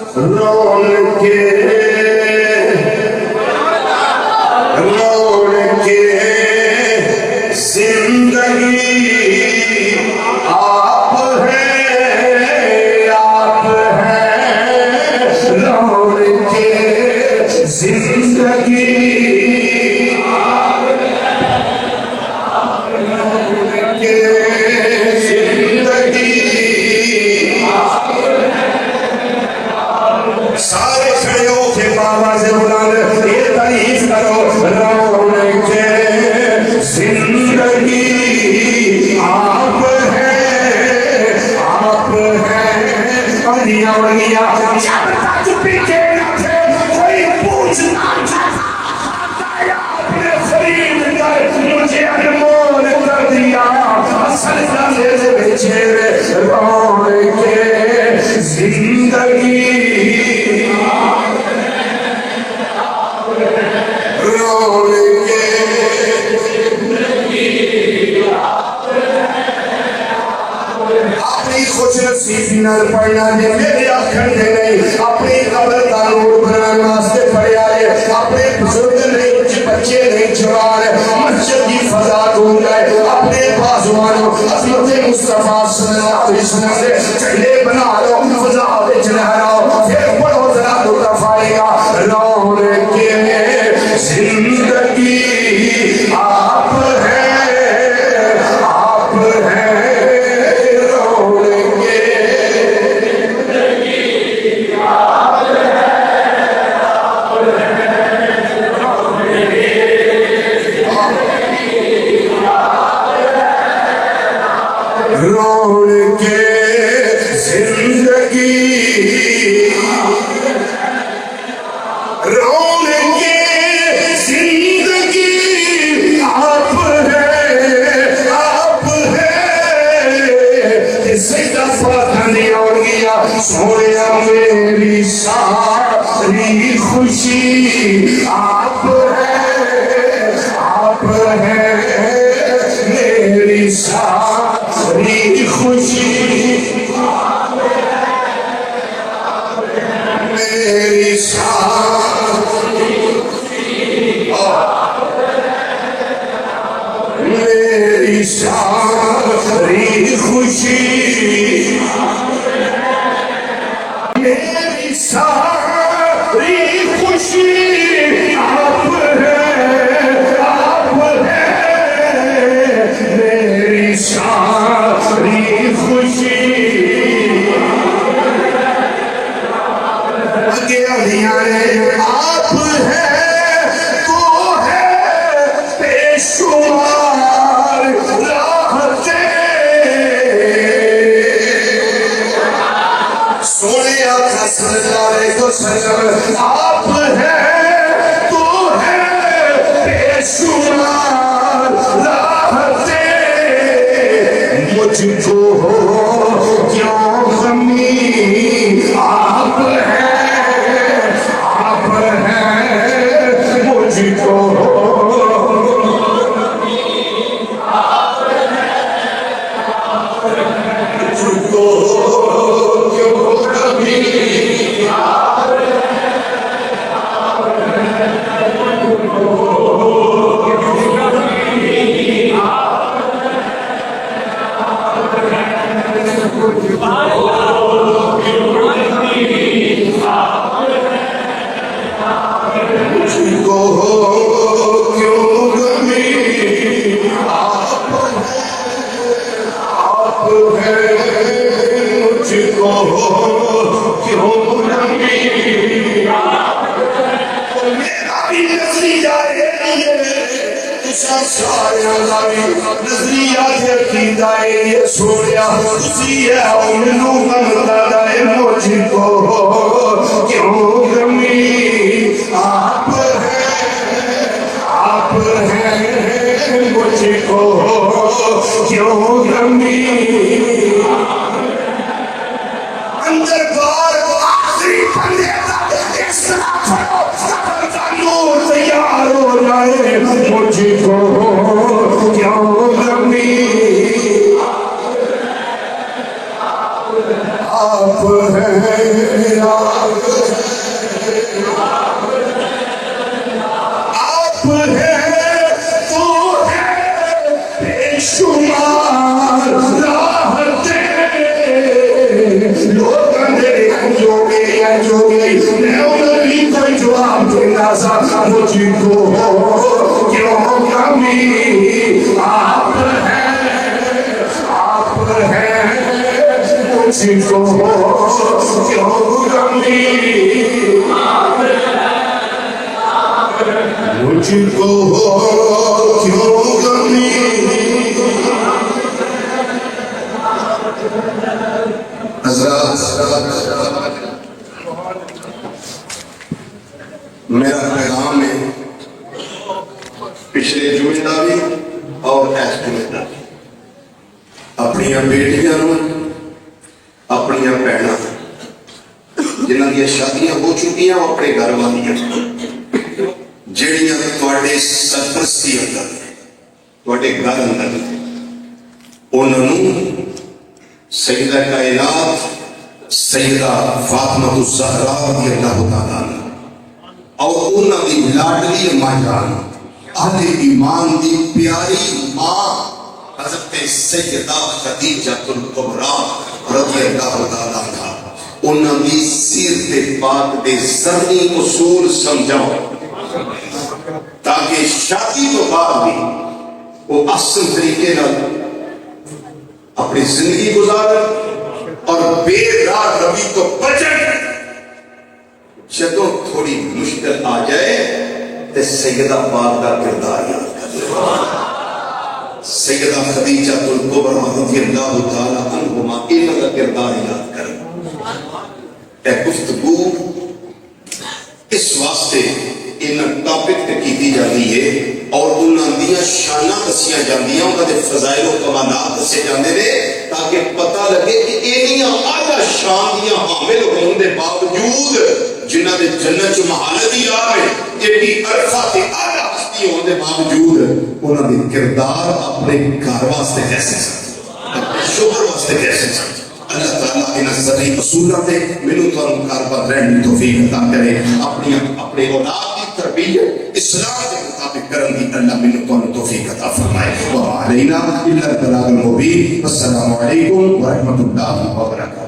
Role के जिंदगी आप हैं रोल के जिंदगी सारे खड़े होके बाबा से बुलाने ये तारीफ करो रोने के जिंदगी आप हैं अलिया वलिया चुप्पी के थे कोई पूछना आपने खरीद कर मुझे अनमोल कर दिया असल दे बेचे रोने के जिंदगी अपनी खुशनसीबी नाल पढ़ना जे मेरे आखण दे नहीं अपनी कब्र दा नूर बनाने वास्ते पढ़िया है अपने बुजुर्ग नहीं बच्चे नहीं जवान मस्जिद की फजा ढूंढ गए अपने बाजुआनों हज़रत मुस्तफा सल्लल्लाहु अलैहि वसल्लम से झंडे बना लो फजा विच लहराओ फिर पढ़ो जरा लुत्फ आएगा रोने के जिंदगी आप हैं रोने के जिंदगी रोने के जिंदगी आप हैं सैदा फातनी और गया सोनिया मेरी सारी खुशी आप हैं मेरी सारी खुशी मेरी मेरी सारी खुशी मेरी सारी खुशी आप हैं मेरी सारी खुशी आप हैं तो है बेशुमार राहते सोने आका सल्लल्लाहु अलैहि वसल्लम आप हैं तो है बेशुमार राहते मुझको क्यों गमी आप हैं मुझको क्यों कभी नजरिया सोनिया मैनू मनता है मुझको क्यों गमी आप हैं मुझको क्यों गमी अंदर बार आखिरी बंदे नूर तैयार हो जाए मुझको क्यों गमी आप हैं लैंज हो गई। मैं उन्हें कोई जवाब देना सा मुझको क्यों कमी आप है मुझको क्यों कमी मुझको क्यों कमी। मेरा पैगाम है पिछले जुमेदा भी और इस जुमेदा भी अपन बेटियां अपन भैन जिन्हों दी शादियां हो चुकी अपने घर वालियां जड़ियां सरपरस्ती अंदर घर अंदर उन्होंने सईदा कायनात सईदा फातिमा ज़हरा रज़ियल्लाहु तआला और उन्होंने लाडली मां जान अहले ईमान की प्यारी मां हज़रत सैयदा खदीजतुल कुबरा रज़ियल्लाहु तआला अन्हा उन्होंने सीरत पाक दे ज़रनी उसूल समझाओ ताकि शादी तो बाद भी वो असल तरीके अपनी जिंदगी गुजारन और बेराह रवि तो बचन। जदों थोड़ी मुश्किल आ जाए तो सैयदा पाक का किरदार याद कर सैयदा खदीजतुल कुबरा रज़ियल्लाहु तआला अन्हुमा इनका किरदार याद कर। गुफ्तगू इस वास्ते इन टॉपिक पे की जाती है और उन्होंने शाना दसिया जांदियां उन्होंने फजाइल और कमालात दसे जाते हैं ताकि पता लगे कि इन्नियां आला शान दियां हामिल होने के बावजूद जिन्हां दे जन्नत च महालत ही आ रहे एडी अरफा ते आला हस्ती होने के बावजूद उन्होंने किरदार अपने घर वास्ते कैसे अपने शोहर वास्ते कैसे अल्लाह ताला इन ज़री असूलों पे मैनू तुहानू घर पर रहने की तौफीक अता करे। अपने औलाद की तरबियत इस्लाम के मुताबिक करने की अल्लाह मैनू तुहानू तौफीक अता फरमाए। व अलैना इल्ला अल बलागुल मुबीन। अस्सलामु अलैकुम व रहमतुल्लाहि व बरकातहू।